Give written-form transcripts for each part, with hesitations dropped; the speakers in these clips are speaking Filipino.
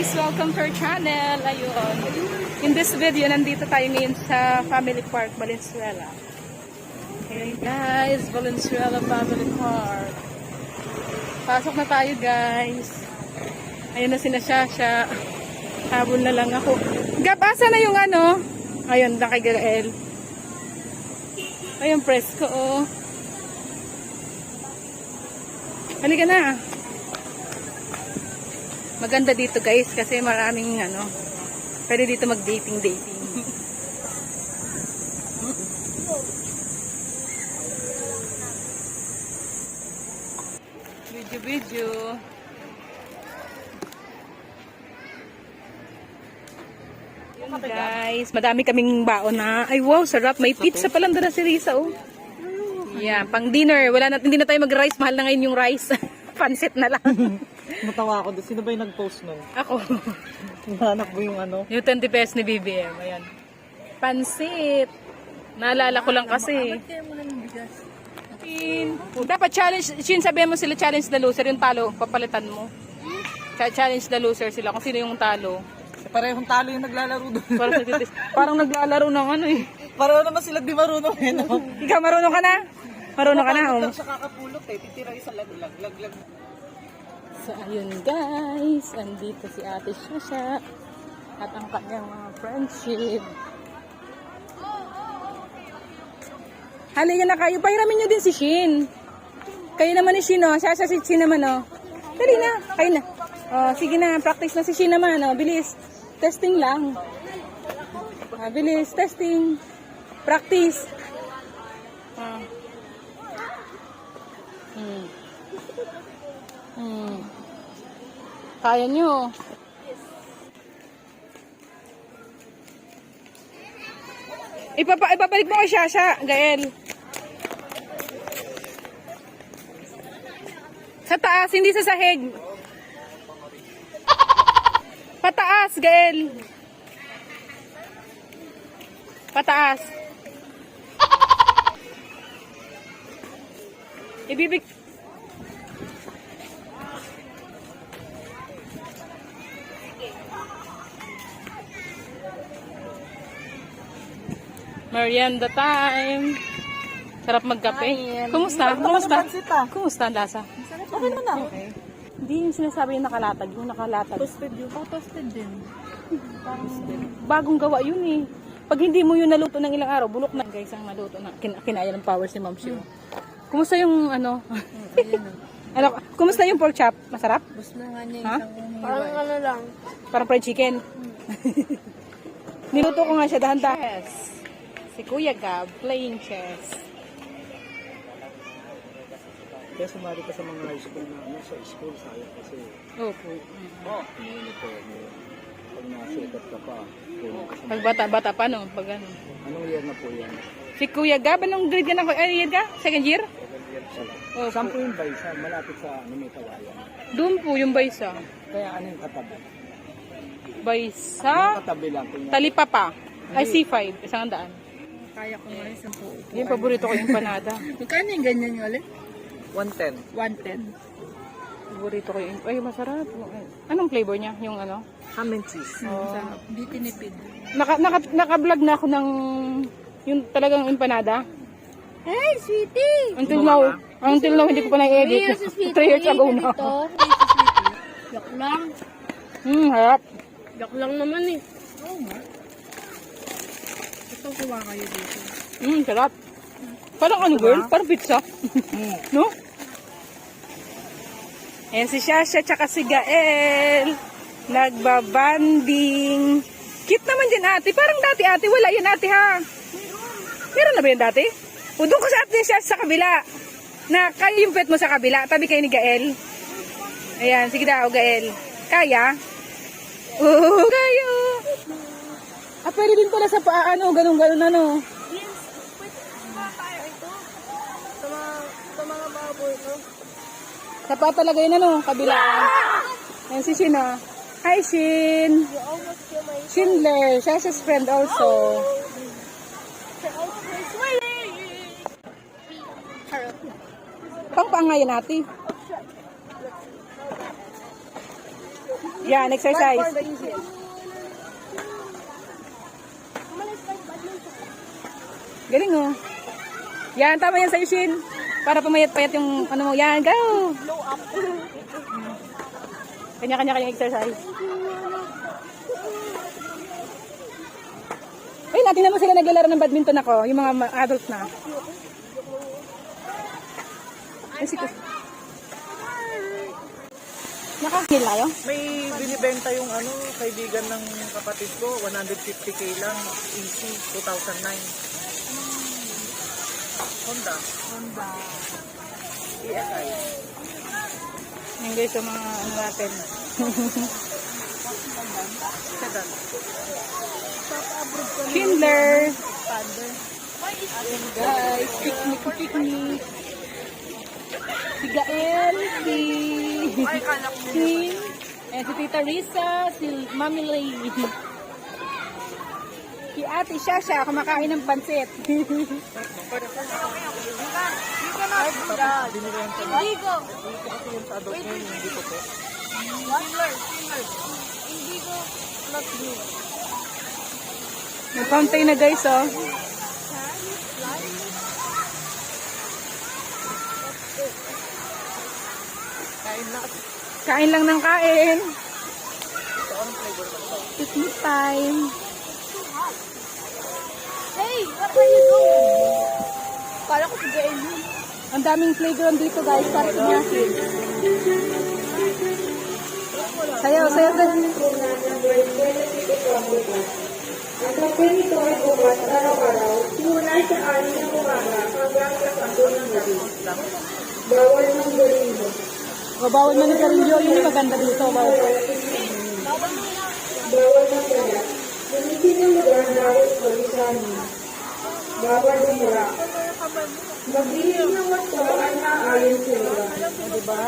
guys! Welcome to our channel. Ayun. In this video, nandito tayo ngayon sa Family Park, Valenzuela. Okay guys, Valenzuela Family Park. Pasok na tayo guys. Ayun na sina Shasha. Habol na lang ako. Gab, asa na yung ano? Ayun, na kay Gael. Ayun, presko oh. Halika na. Maganda dito guys kasi maraming ano, pwede dito mag-dating. Video. Yun guys, madami kaming baon na. Ay wow, sarap. May pizza pa lang dala si Risa oh. Yeah, pang dinner. Hindi na tayo mag-rice. Mahal na ngayon yung rice. Pansit na lang. Matawa ako. Sino ba yung nag-post nun? Ako. Hinahanap mo yung ano? Yung 20 pesos ni BBM. Ayan. Pansit. Naalala ko lang kasi. Bakit kaya mo lang yung bigas? Dapat challenge. Sabihin mo sila challenge the loser. Yung talo, papalitan mo. Challenge the loser sila kung sino yung talo. Parehong talo yung naglalaro doon. Parang naglalaro ng ano eh. Pareho naman sila di marunong eh. No? Ikaw marunong ka na? Marunong ka na? Kapag Oh. lang siya kakapulot eh. Titira isa laglag. So ayun guys. Andito si Ate Shasha. At ang kanyang mga friendship. Halika na kayo. Pahiramin nyo din si Shin. Kayo naman ni Shin oh. Shasha si Shin naman oh. Dali na. Kayo na. Oh, sige na. Practice na si Shin naman oh. Bilis. Testing lang. Bilis. Testing. Practice. Kaya nyo. Ipabalik mo kay Shasha, Gael. Sa taas, hindi sa sahig. Pataas, Gael. Pataas. Ibibig. Merienda time. Sarap magkape. Kumusta? Kumusta ang lasa? Okay naman ako. Okay. Hindi yung sinasabi yung nakalatag. Yung nakalatag. Toasted yun. Toasted din. Parang bagong gawa yun eh. Pag hindi mo yun naluto ng ilang araw, bulok na guys ang naluto na. Kinaya ng powers ni Ma'am Shio. Kumusta yung ano? Ano, kumusta yung pork chop? Masarap? Bus na nga niya Ha? isang parang ano lang. Parang fried chicken. Niluto ko nga siya dahan-dahan. Yes. Si Kuya Gab playing chess. Kaya sumali ka sa mga high school na ano, sa school, sayang kasi. Opo. Ano to, pag nasikat ka pa. Pag bata-bata pa no? Pag ano. Anong year na po yan? Si Kuya Gab, anong grade ka na? Ay, year ka? Second year? Opo. Saan po yung baysa? Malapit sa ano, may kawayan. Doon po yung baysa. Kaya ano yung katabi? Baysa? Yung katabi lang. Kung Talipapa. Ay, C5. 100. Kaya ko nga isang po. Yung paborito ko yung empanada. Magkano yung ganyan yung ulit? 110. 110. Paborito ko yung... Ay, masarap. Anong flavor niya? Yung ano? Ham and cheese. Masarap. Hindi tinipid. Naka-vlog na ako ng... Yung talagang empanada. Hey, sweetie! Until now, hindi ko pa na-edit. 3 years ago na. Yak lang. Harap. Yak lang naman eh. Oo nga. Ito kuha kayo dito. Sarap. Parang ano girl? Parang pizza. No? Ayan si Shasha tsaka si Gael. Nagbabanding. Cute naman din ate. Parang dati ate. Wala yan ate ha. Meron na ba yan dati? O doon ko sa ate siya sa kabila. Na kayo yung pet mo sa kabila. Tabi kayo ni Gael. Ayan. Sige daw Gael. Kaya? Oo. Kayo. Ah, pwede din pala sa paa. Ano, ganun-ganun ano. Sa mga baboy ito. Sa paa talaga yun ano. Kabilaan. Ayan si Shin ah. Hi Shin. Schindler. Shasha's friend also. Pang-pangayan natin. Yan, exercise. For the easiest. Galing oh. Yan, tama yan sa Shin. Para pumayat-payat yung ano mo. Yan, go! Blow up. Kanya-kanya kayong exercise. Ay, natin naman sila naglalaro ng badminton ako. Yung mga adult na. Ay, sikus. Nakahil kayo? May binibenta yung ano, kaibigan ng kapatid ko, 150k lang, easy, 2009. Honda. ESI. Yan guys, yung mga ano natin. Sedan. Schindler. Ayan guys, picnic. Si Gael, si Queen, and si Tita Risa, si Mami Lay. Si Ate Shasha, kumakain ng pansit. Binibenta na. Indigo. Dito kasi yung sa adult ngayon, hindi ko po. Indigo. Not blue. May fountain na guys, oh. Kain na. Kain lang ng kain. Ito, anong flavor na ito? Picnic time. Hey, what are you doing? Kala ko si Gael yun. Ang daming playground dito guys, para sa inyo. Sayaw din. Ang papel nito ay bukas araw-araw, mula sa 6 ng umaga hanggang sa 10 ng gabi. Bawal ng galingo. O, bawal man ng karinyo. Yun yung maganda dito. Bawal. Bawal ng kalat. Gamitin ng lugar bawal palisanin. Bawal dumura. Magbihis ng waswaan na ayon sa lugar. Diba?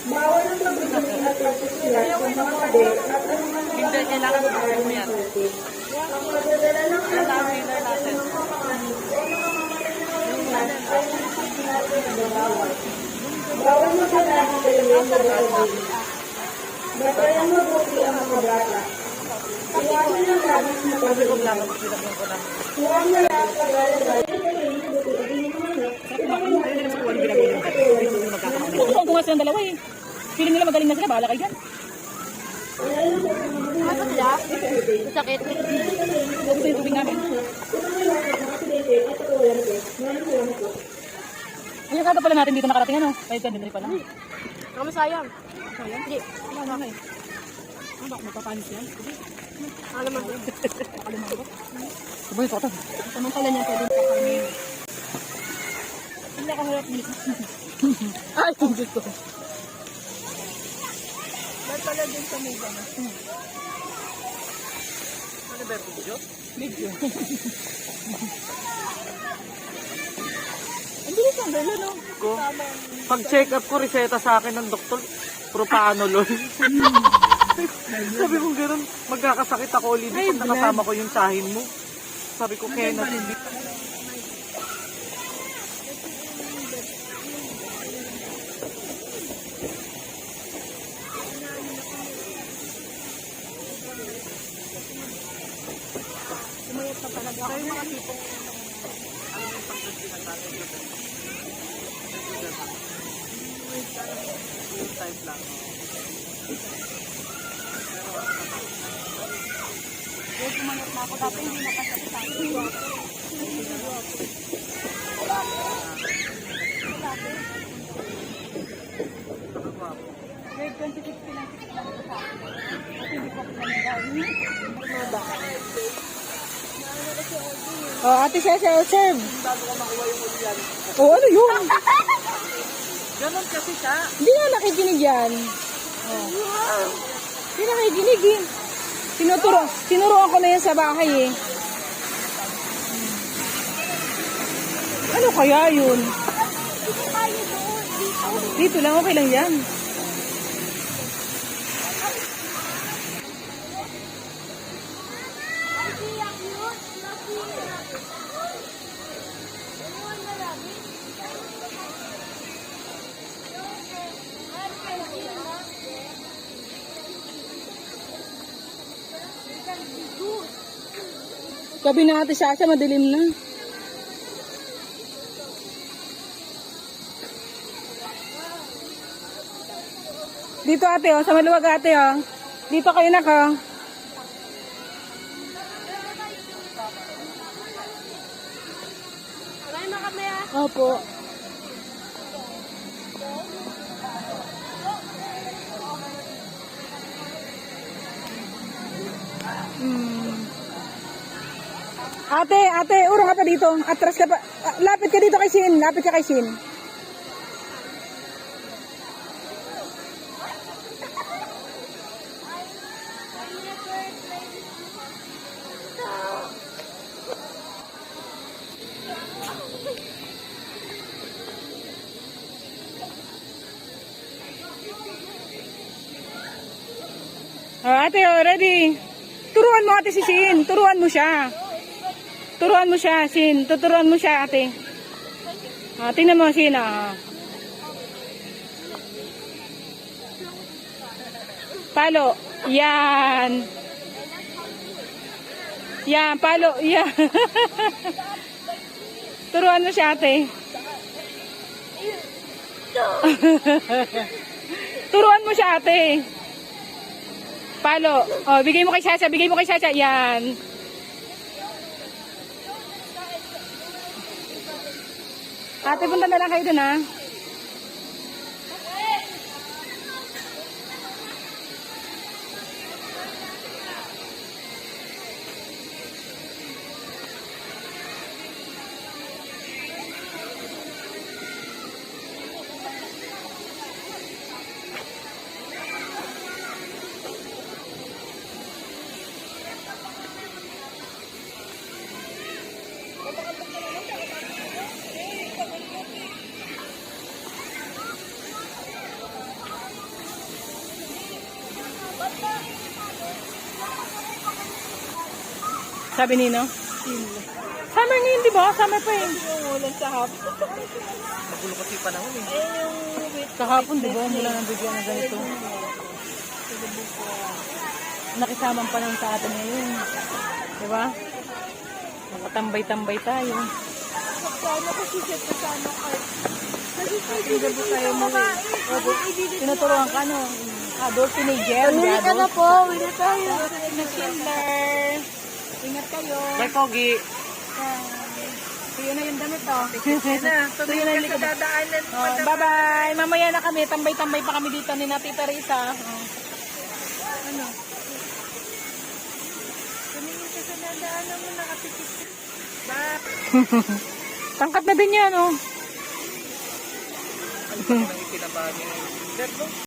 Bawal ang pagbibigay at pagsusulat sa mga pader at anumang Hindi, kailangan mag-aral mo yan. ang pagdadala ng alam ay pagmamanis o mga mamalimang ay sinasabi na bawal. Bawal magdala ng dalawin na dalawin. Batayan mabuti ang mga bata. Iwasan ng labis na pagdadala. Huwag na lang pag-alagay. Kung tungas silang dalawa eh. Feeling nila magaling na sila. Bahala kayo dyan. Ano sila? Sakit. Gusto yung tubig namin. Ay, kaga pala natin dito nakarating ano? Kahit ka, dito pala. Kami sayang. Sayang. Hindi. Ano nga eh. Ano ba? Magpapanis yan? Alam mo. Nakalimang ko. Sabay ito ito. Tamang pala niya pwede kakainin. Hindi ako harap dito. Ay, ang Diyos ko. Ba't pala din sa muga na? Ano ba yung video? Medyo. Ang bilis ang dalo, no? Ko. Pag-check up ko, reseta sa akin ng doktor, propanolol. Sabi ko gano'n, magkakasakit ako ulit Ay, pag nakasama ko yung sahin mo. Sabi ko, kaya na. Umayat pa talaga ako. Mga tipong Type lang. Huwag umayat na ako. Dati hindi nakasakita. Grade 26 pinangkikit lang ito sa akin. Kasi hindi ko pinanggaling. Ano ba? Oh, ate siya, serve. Oh, ano yun? Ganon kasi siya. Hindi na nakikinig yan. Oh. Hindi na nakikinig eh. Tinuruan ko na yan sa bahay eh. Ano kaya yun? Dito lang, okay lang yan. Gabi na ate Sasha, madilim na. Dito ate oh, sa maluwag ate oh. Dito kayo na ka. Wala na kami ah. Opo. Ate, urong ka pa dito. Atras ka pa. Lapit ka dito kay Shin. Lapit ka kay Shin. Oh, ate, oh, ready. Turuan mo ate si Shin. Turuan mo siya. Turuan mo siya, Shin. Tuturuan mo siya, ate. Ah, tingnan mo, Shin, ah. Palo. Yan. Yan, palo. Yan. Turuan mo siya, ate. Turuan mo siya, ate. Palo. Oh, bigay mo kay Sasha. Bigay mo kay Sasha. Yan. Ate, punta na lang kayo dun, ha? Sabi Nino? Summer ngayon, di ba? Summer pa eh. Umulan sa hapon. Magulo kasi panahon eh. Kahapon, di ba? Mula ng bigyan na ganito. Nakisamang pa lang sa atin ngayon. Di ba? Nakatambay-tambay tayo. Sana kasi set na sa ano cart. Ating gabi tayo mo. Tinuturuan ka, no? Adult teenager. Uwi ka na adult. po. Uwi na tayo. Kinder. Ingat kayo. Bye, Pogi. Tuyo na yung damit, oh. Tuloy na sa dadaanan. Oh, bye-bye. Mamaya na kami. Tambay-tambay pa kami dito ni na Tita Risa. Oh. Ano? Tumingin ka sa dadaanan mo. Nakapikit. Tangkat na din yan, oh. Ano ba nang itinabani?